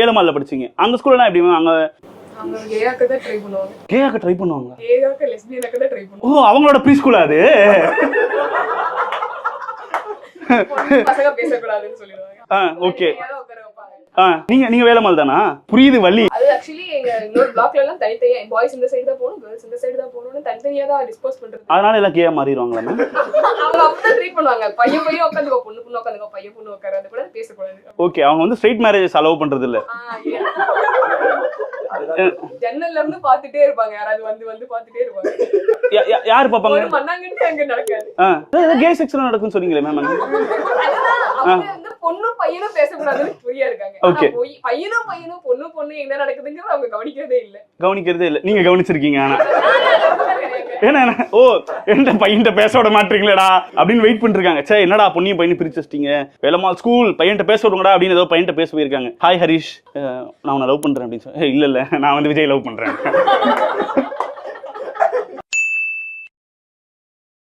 வேலம்மாள்ல படிச்சீங்க. அங்க ஸ்கூல்ல எப்படி அங்க கேயாக்க தான் ட்ரை பண்ணுவாங்க. கேயாக்க ட்ரை பண்ணுவாங்க. கேயாக்க லெஸ்பியனாக்க தான் ட்ரை பண்ணுவாங்க. ஓ அவங்களோட ப்ரீ ஸ்கூலா அது? பசங்க பேசக்கூடாதுன்னு சொல்லிடுவாங்க. ஓகே. நீங்க வேலம்மாள் தானா? புரியுது வள்ளி. அது ஆக்சுவலி எங்க இன்னொரு பிளாக்ல எல்லாம் தனித்தனியா பாய்ஸ் இந்த சைடு தான் போகணும், கேர்ள்ஸ் இந்த சைடு தான் போகணும்னு தனித்தனியா தான் டிஸ்போஸ் பண்றது. அதனால எல்லாம் கேயா மாறிடுவாங்களா மேம்? அவங்க அப்படிதான் ட்ரீட் பண்ணுவாங்க. பையன் பையன் உட்காந்துக்கோ, பொண்ணு பொண்ணு உட்காந்துக்கோ, பையன் பொண்ணு உட்காராது கூட பேசக்கூடாது. ஓகே. அவங்க வந்து ஸ்ட்ரெயிட் மேரேஜஸ் அலோவ் பண்றது இல்ல. ஜன்னல்ல இருந்து பாத்துட்டே இருப்பாங்க. யாராவது வந்து பாத்துட்டே இருப்பாங்க. யாரு பாப்பாங்க? ஒரு மண்ணாங்கன்னு அங்க நடக்காது. கே செக்ஷன் நடக்கும்னு சொன்னீங்களே மேம். அவங்க வந்து பொண்ணு பையனும் பேசக்கூடாதுன்னு ஃப்ரீயா இருக்காங்க. பையனும் பொண்ணு என்ன நடக்குதுங்கிறது அவங்க கவனிக்கிறதே இல்ல. நீங்க கவனிச்சிருக்கீங்க. ஆனா ஏன்னா ஓ எந்த பையன்ட்ட பேச விட மாட்டீங்களேடா அப்படின்னு வெயிட் பண்ணிருக்காங்க. சே என்னடா பொண்ணையும் பையனும் பிரிச்சு வச்சிட்டீங்க, வேலம்மாள் ஸ்கூல் பையன்ட்ட பேச விடுங்கடா அப்படின்னு ஏதோ பையன்ட்ட பேச போயிருக்காங்க. ஹாய் ஹரிஷ், நான் உன்னை லவ் பண்றேன் அப்படின்னு சொல்லி, இல்ல நான் வந்து விஜய் லவ் பண்றேன்.